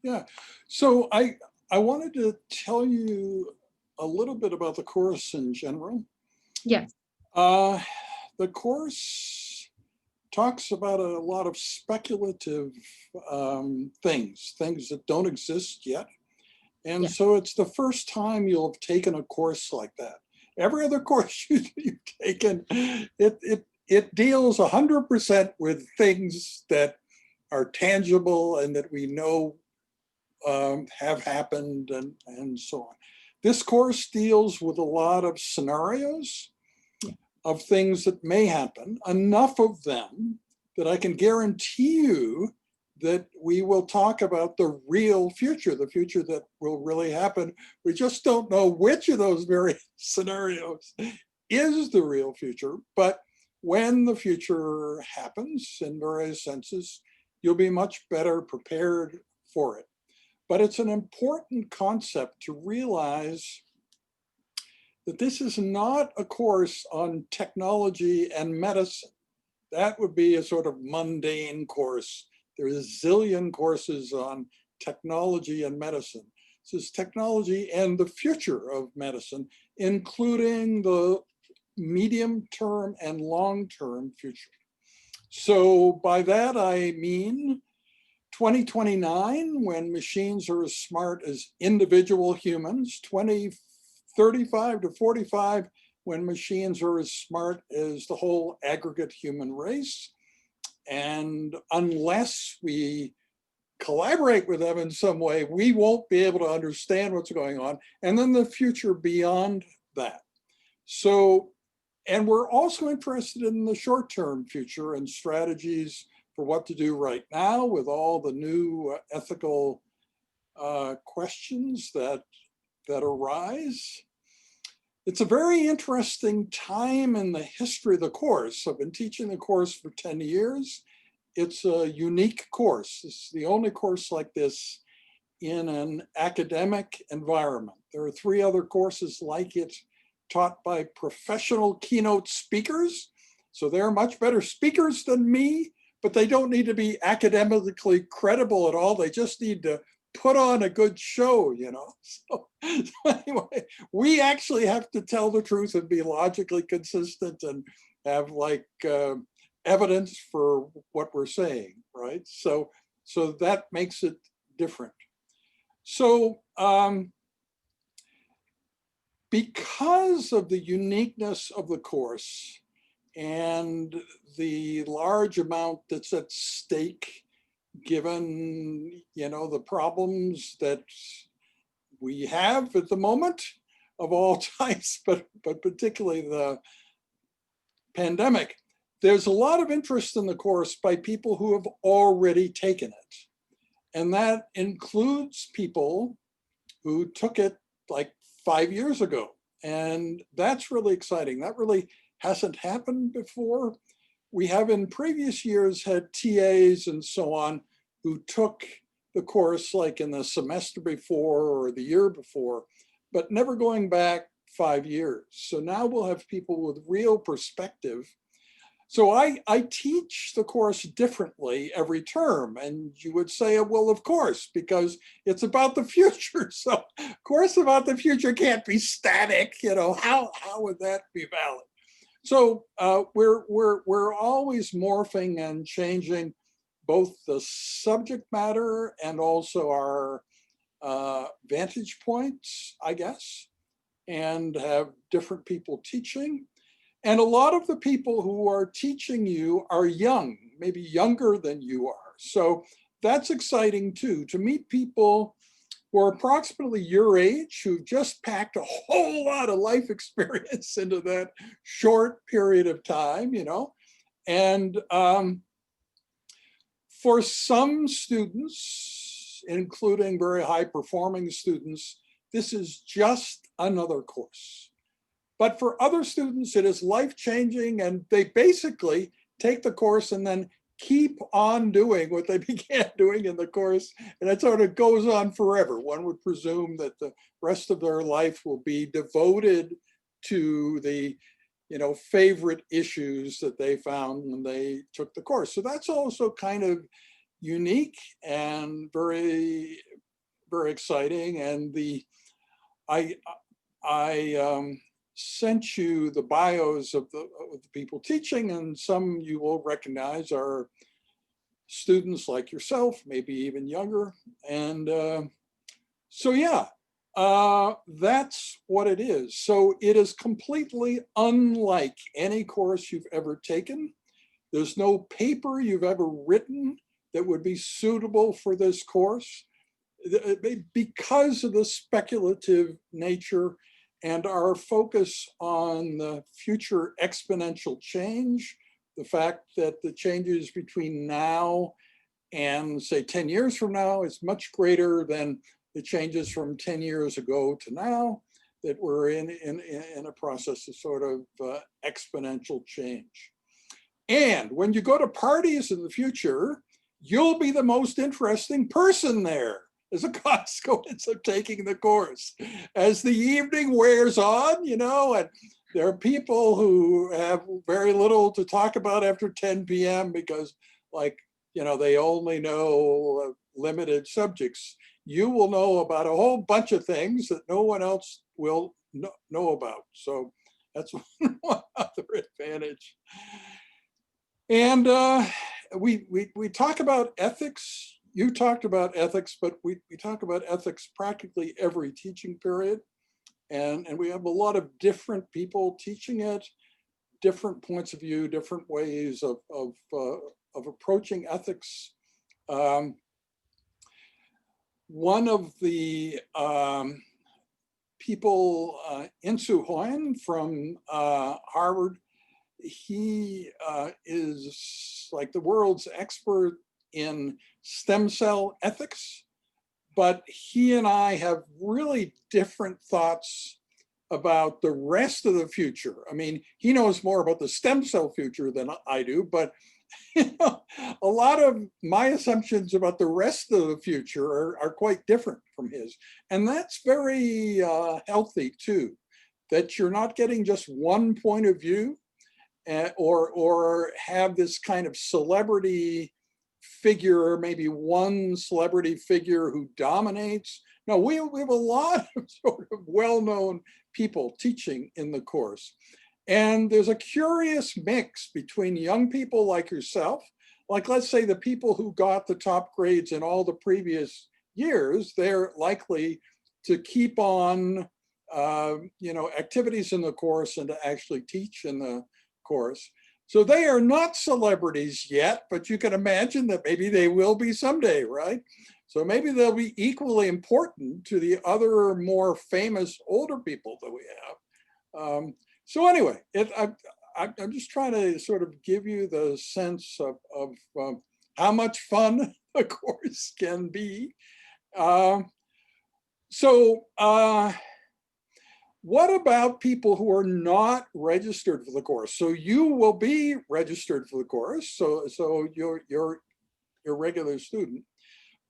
Yeah. So I wanted to tell you a little bit about the course in general. Yes. Uh, the course talks about a lot of speculative things that don't exist yet. And Yeah. so it's the first time you'll have taken a course like that. Every other course you've taken, it deals 100% with things that are tangible and that we know have happened and so on. This course deals with a lot of scenarios of things that may happen, enough of them that I can guarantee you that we will talk about the real future, the future that will really happen. We just don't know which of those various scenarios is the real future, but when the future happens in various senses, you'll be much better prepared for it. But it's an important concept to realize that this is not a course on technology and medicine. That would be a sort of mundane course. There's a zillion courses on technology and medicine. This is technology and the future of medicine, including the medium-term and long-term future. So by that I mean 2029, when machines are as smart as individual humans, 2035 to 45, when machines are as smart as the whole aggregate human race. And unless we collaborate with them in some way, we won't be able to understand what's going on. And then the future beyond that. So, and we're also interested in the short-term future and strategies for what to do right now with all the new ethical questions that arise. It's a very interesting time in the history of the course. I've been teaching the course for 10 years. It's a unique course. It's the only course like this in an academic environment. There are 3 other courses like it taught by professional keynote speakers. So they're much better speakers than me, but they don't need to be academically credible at all. They just need to put on a good show, you know. So anyway, we actually have to tell the truth and be logically consistent and have like evidence for what we're saying, right? So that makes it different. So because of the uniqueness of the course and the large amount that's at stake, given, you know, the problems that we have at the moment of all types, but particularly the pandemic, there's a lot of interest in the course by people who have already taken it. And that includes people who took it like 5 years ago. And that's really exciting. That really hasn't happened before. We have in previous years had TAs and so on who took the course like in the semester before or the year before, but never going back 5 years. So now we'll have people with real perspective. So I teach the course differently every term. And you would say, well, of course, because it's about the future. So of course about the future can't be static. You know, how would that be valid? So we're always morphing and changing both the subject matter and also our vantage points, I guess, and have different people teaching. And a lot of the people who are teaching you are young, maybe younger than you are. So that's exciting too, to meet people who are approximately your age, who've just packed a whole lot of life experience into that short period of time, you know. And for some students, including very high performing students, this is just another course. But for other students, it is life-changing, and they basically take the course and then keep on doing what they began doing in the course, and it sort of goes on forever. One would presume that the rest of their life will be devoted to the, you know, favorite issues that they found when they took the course. So that's also kind of unique and very, very exciting. And I sent you the bios of the people teaching, and some you will recognize are students like yourself, maybe even younger. And so yeah, that's what it is. So it is completely unlike any course you've ever taken. There's no paper you've ever written that would be suitable for this course because of the speculative nature and our focus on the future exponential change, the fact that the changes between now and say 10 years from now is much greater than the changes from 10 years ago to now, that we're in a process of sort of exponential change. And when you go to parties in the future, you'll be the most interesting person there as a consequence of taking the course. As the evening wears on, you know, and there are people who have very little to talk about after 10 p.m. because, like, you know, they only know limited subjects. You will know about a whole bunch of things that no one else will know about. So that's one other advantage. And we talk about ethics. You talked about ethics, but we talk about ethics practically every teaching period. And we have a lot of different people teaching it, different points of view, different ways of approaching ethics. One of the people, Insu Hoyen from Harvard, he is like the world's expert in stem cell ethics, but he and I have really different thoughts about the rest of the future. I mean, he knows more about the stem cell future than I do, but you know, a lot of my assumptions about the rest of the future are quite different from his. And that's very healthy too, that you're not getting just one point of view or have this kind of celebrity figure, maybe one celebrity figure who dominates. No, we have a lot of sort of well-known people teaching in the course. And there's a curious mix between young people like yourself, like let's say the people who got the top grades in all the previous years, they're likely to keep on you know, activities in the course and to actually teach in the course. So they are not celebrities yet, but you can imagine that maybe they will be someday, right? So maybe they'll be equally important to the other more famous older people that we have. So anyway, I'm just trying to sort of give you the sense of how much fun a course can be. What about people who are not registered for the course? So you will be registered for the course, so you're a regular student.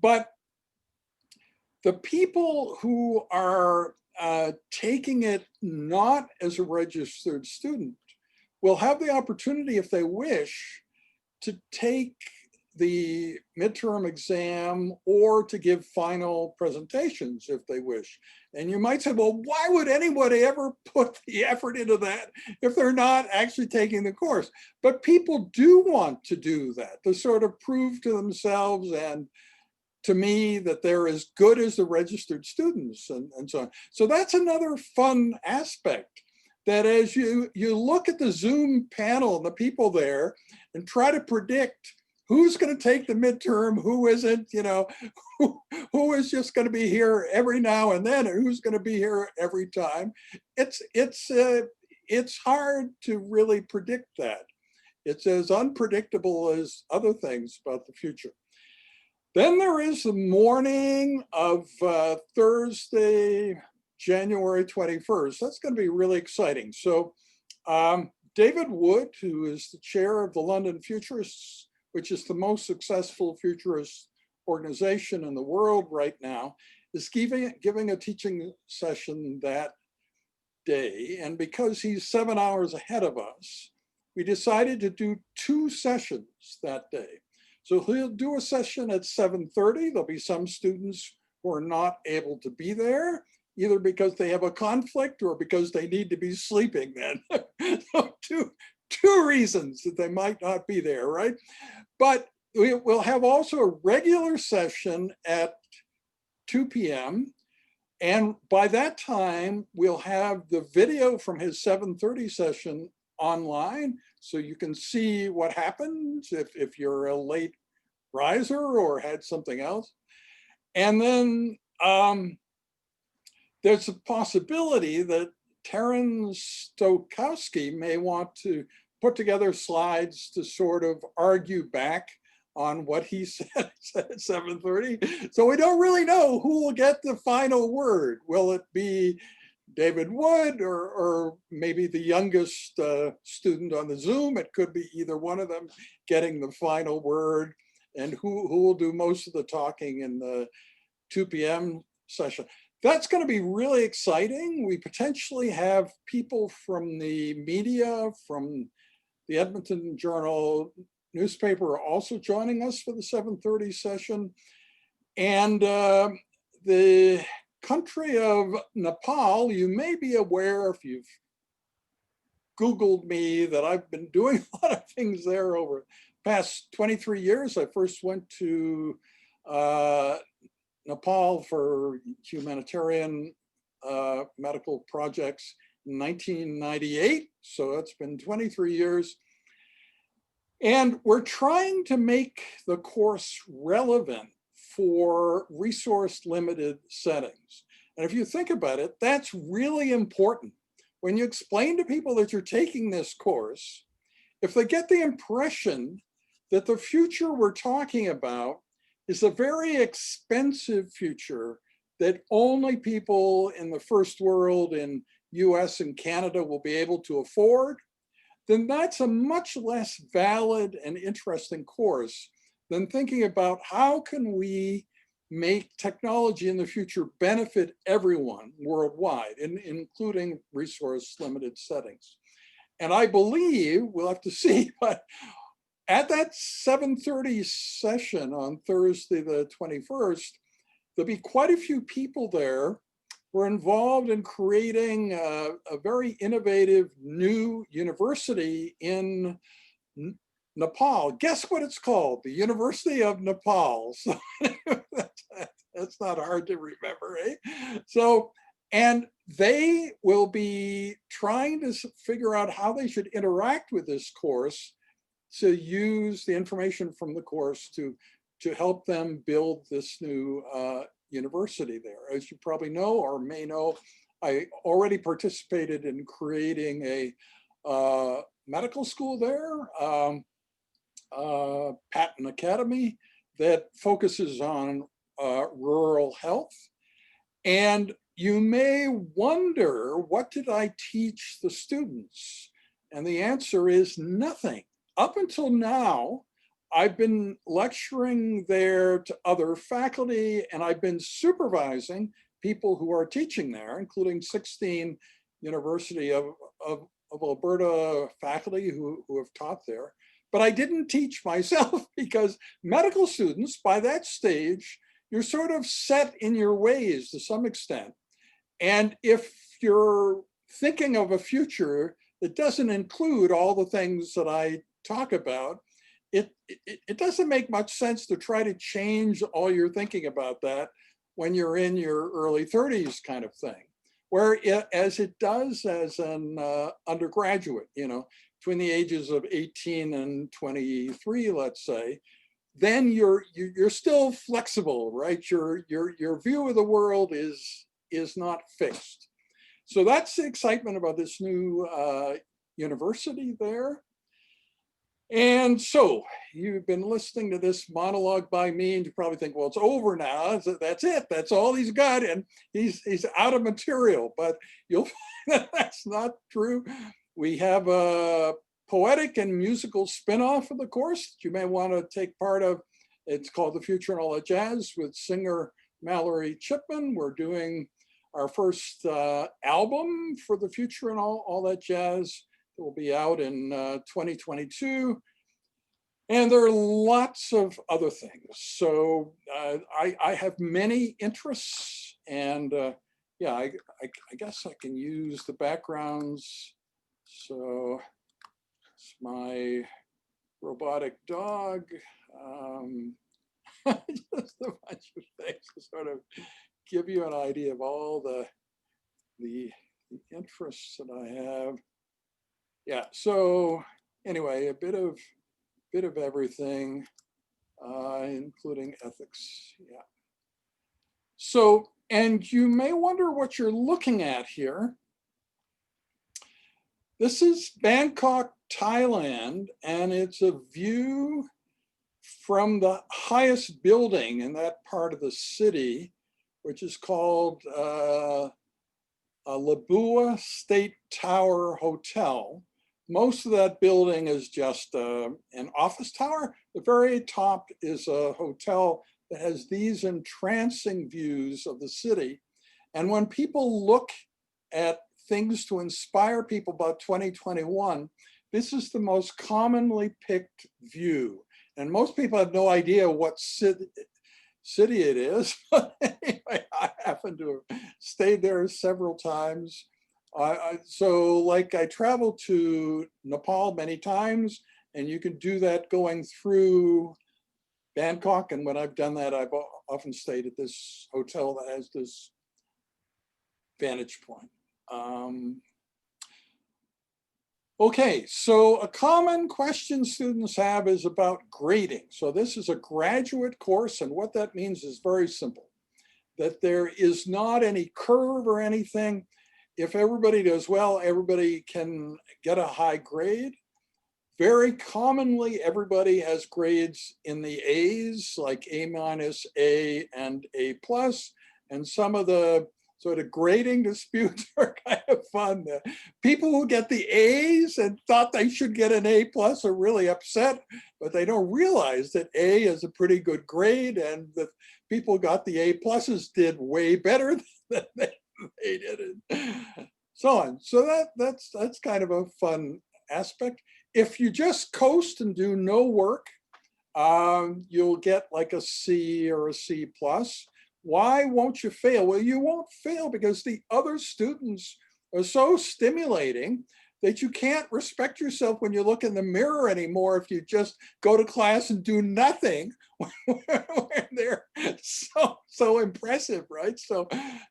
But the people who are taking it not as a registered student will have the opportunity, if they wish, to take the midterm exam or to give final presentations if they wish. And you might say, well, why would anybody ever put the effort into that if they're not actually taking the course? But people do want to do that, to sort of prove to themselves and to me that they're as good as the registered students and so on. So that's another fun aspect, that as you look at the Zoom panel and the people there and try to predict who's going to take the midterm, who isn't, you know, who is just going to be here every now and then, and who's going to be here every time. It's hard to really predict that. It's as unpredictable as other things about the future. Then there is the morning of Thursday, January 21st. That's going to be really exciting. So David Wood, who is the chair of the London Futurists, which is the most successful futurist organization in the world right now, is giving a teaching session that day. And because he's 7 hours ahead of us, we decided to do 2 sessions that day. So he'll do a session at 7:30. There'll be some students who are not able to be there, either because they have a conflict or because they need to be sleeping then. So two reasons that they might not be there, right? But we will have also a regular session at 2 p.m. And by that time, we'll have the video from his 7:30 session online, so you can see what happens if you're a late riser or had something else. And then there's a possibility that Taryn Stokowski may want to put together slides to sort of argue back on what he said at 7:30. So we don't really know who will get the final word. Will it be David Wood or maybe the youngest student on the Zoom? It could be either one of them getting the final word. And who will do most of the talking in the 2 p.m. session. That's going to be really exciting. We potentially have people from the media, from the Edmonton Journal newspaper are also joining us for the 7:30 session. And the country of Nepal, you may be aware if you've Googled me that I've been doing a lot of things there over the past 23 years. I first went to Nepal for humanitarian medical projects in 1998. So it's been 23 years. And we're trying to make the course relevant for resource limited settings. And if you think about it, that's really important. When you explain to people that you're taking this course, if they get the impression that the future we're talking about is a very expensive future that only people in the first world in US and Canada will be able to afford, then that's a much less valid and interesting course than thinking about how can we make technology in the future benefit everyone worldwide, including resource limited settings. And I believe, we'll have to see, but at that 7:30 session on Thursday, the 21st, there'll be quite a few people there who are involved in creating a very innovative new university in Nepal. Guess what it's called? The University of Nepal. So that's not hard to remember, eh? So, and they will be trying to figure out how they should interact with this course to use the information from the course to help them build this new university there. As you probably know or may know, I already participated in creating a medical school there, Patton Academy, that focuses on rural health. And you may wonder, what did I teach the students? And the answer is nothing. Up until now, I've been lecturing there to other faculty, and I've been supervising people who are teaching there, including 16 University of Alberta faculty who have taught there. But I didn't teach myself because medical students, by that stage, you're sort of set in your ways to some extent. And if you're thinking of a future that doesn't include all the things that I talk about, it doesn't make much sense to try to change all your thinking about that when you're in your early 30s kind of thing. Whereas it does as an undergraduate, you know, between the ages of 18 and 23, let's say, then you're still flexible, right? Your view of the world is not fixed. So that's the excitement about this new university there. And so you've been listening to this monologue by me, and you probably think, well, it's over now. That's it. That's all he's got, and he's out of material. But you'll find that that's not true. We have a poetic and musical spin-off of the course that you may want to take part of. It's called The Future and All That Jazz with singer Mallory Chipman. We're doing our first album for The Future and All That Jazz. It will be out in 2022. And there are lots of other things. So I have many interests, and yeah, I guess I can use the backgrounds. So it's my robotic dog. Just a bunch of things to sort of give you an idea of all the interests that I have. Yeah, so anyway, a bit of everything, including ethics. Yeah. So, and you may wonder what you're looking at here. This is Bangkok, Thailand, and it's a view from the highest building in that part of the city, which is called Labua State Tower Hotel. Most of that building is just an office tower. The very top is a hotel that has these entrancing views of the city. And when people look at things to inspire people about 2021, this is the most commonly picked view. And most people have no idea what city it is. But anyway, I happen to have stayed there several times. So like I traveled to Nepal many times, and you can do that going through Bangkok. And when I've done that, I've often stayed at this hotel that has this vantage point. Okay, so a common question students have is about grading. So this is a graduate course, and what that means is very simple, that there is not any curve or anything. If everybody does well, everybody can get a high grade. Very commonly, everybody has grades in the A's, like A minus, A, and A plus, and some of the sort of grading disputes are kind of fun. The people who get the A's and thought they should get an A plus are really upset, but they don't realize that A is a pretty good grade, and the people who got the A pluses did way better than they did, and so on. So that's kind of a fun aspect. If you just coast and do no work, you'll get like a C or a C plus. Why won't you fail? Well, you won't fail because the other students are so stimulating that you can't respect yourself when you look in the mirror anymore if you just go to class and do nothing when they're so impressive, right? So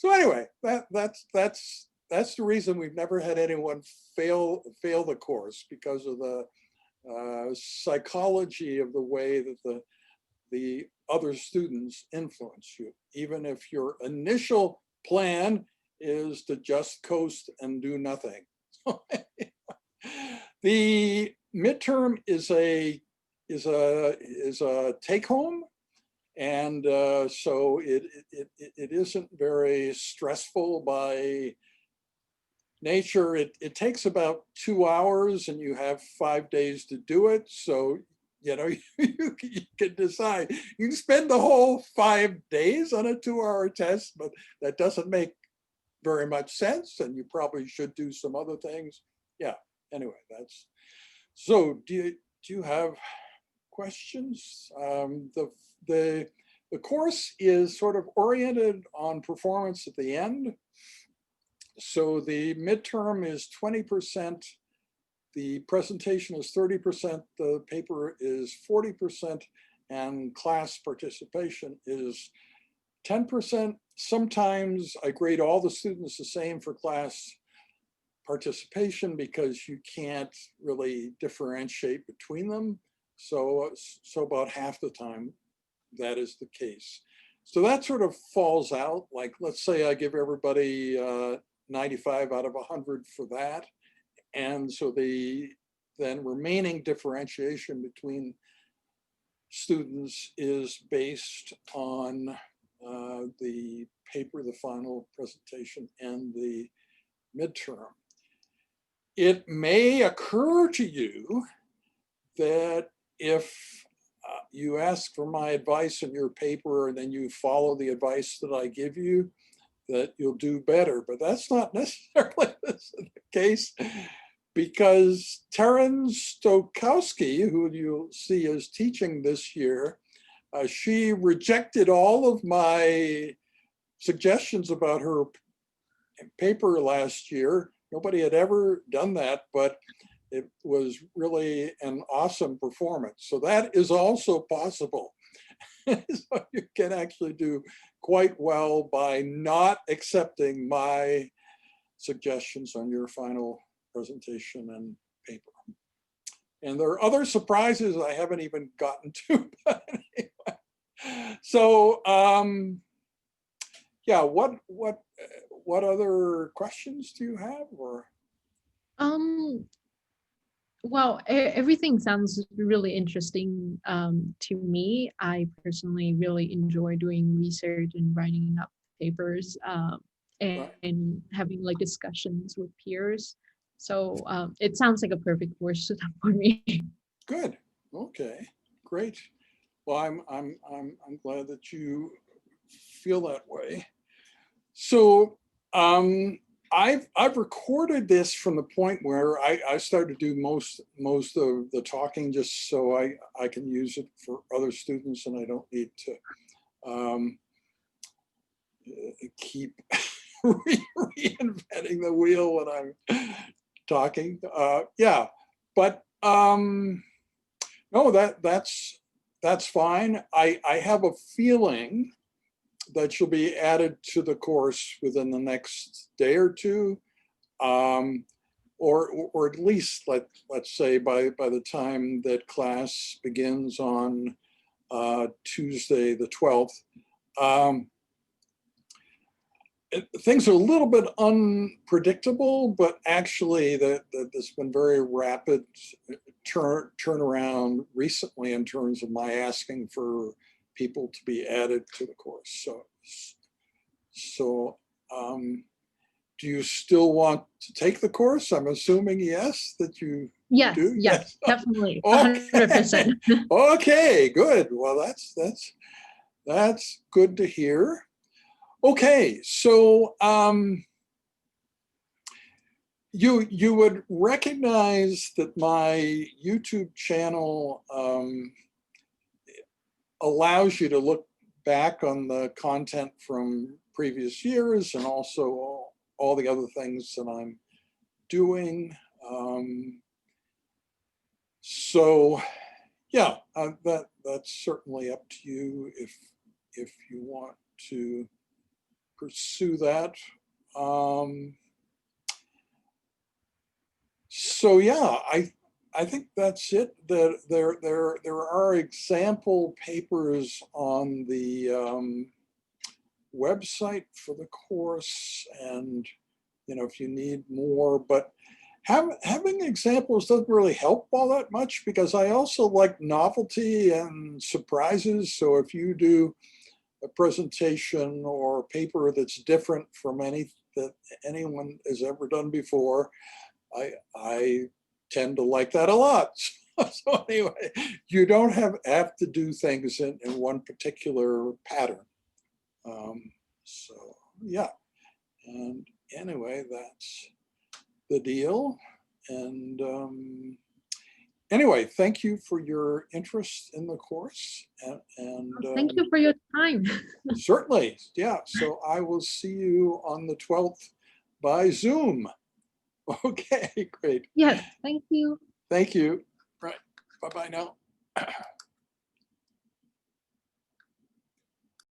anyway, that's the reason we've never had anyone fail the course, because of the psychology of the way that the other students influence you, even if your initial plan is to just coast and do nothing. The midterm is a take home, and so it isn't very stressful by nature. It takes about 2 hours, and you have 5 days to do it. So you know, you can decide. You can spend the whole 5 days on a 2-hour test, but that doesn't make very much sense, and you probably should do some other things. Yeah, anyway, that's, so do you have questions? The course is sort of oriented on performance at the end. So the midterm is 20%. The presentation is 30%, the paper is 40%, and class participation is 10%. Sometimes I grade all the students the same for class participation because you can't really differentiate between them. So about half the time that is the case. So that sort of falls out. Like, let's say I give everybody 95 out of 100 for that. And so the then remaining differentiation between students is based on the paper, the final presentation, and the midterm. It may occur to you that if you ask for my advice in your paper and then you follow the advice that I give you, that you'll do better, but that's not necessarily the case. because Taryn Stokowski, who you'll see is teaching this year, she rejected all of my suggestions about her paper last year. Nobody had ever done that, but it was really an awesome performance. So that is also possible. So you can actually do quite well by not accepting my suggestions on your final presentation and paper. And there are other surprises I haven't even gotten to. But anyway. So yeah, what other questions do you have? Or Well, everything sounds really interesting to me. I personally really enjoy doing research and writing up papers and, right. and having like discussions with peers. So it sounds like a perfect course for me. Good. Okay. Great. Well, I'm glad that you feel that way. So I've recorded this from the point where I started to do most of the talking, just so I can use it for other students and I don't need to keep reinventing the wheel when I'm talking. Yeah, but no, that's fine. I have a feeling that she'll be added to the course within the next day or two, or at least let's say by the time that class begins on Tuesday the 12th. Things are a little bit unpredictable, but actually there's been very rapid turnaround recently in terms of my asking for people to be added to the course. So do you still want to take the course? I'm assuming yes, that you Yes, do. yes, definitely, Okay. 100%. Okay, good. Well, that's good to hear. Okay, so you would recognize that my YouTube channel allows you to look back on the content from previous years and also all the other things that I'm doing. So yeah, that's certainly up to you if you want to pursue that. So yeah, I think that's it. There are example papers on the website for the course, and if you need more, but having examples doesn't really help all that much, because I also like novelty and surprises. So if you do a presentation or a paper that's different from any that anyone has ever done before, I tend to like that a lot. So anyway, you don't have to do things in one particular pattern. So yeah, and anyway, that's the deal. And anyway, thank you for your interest in the course. And Thank you for your time. certainly, yeah. So I will see you on the 12th by Zoom. Okay, great. Yes, thank you. Thank you. Right. Bye-bye now.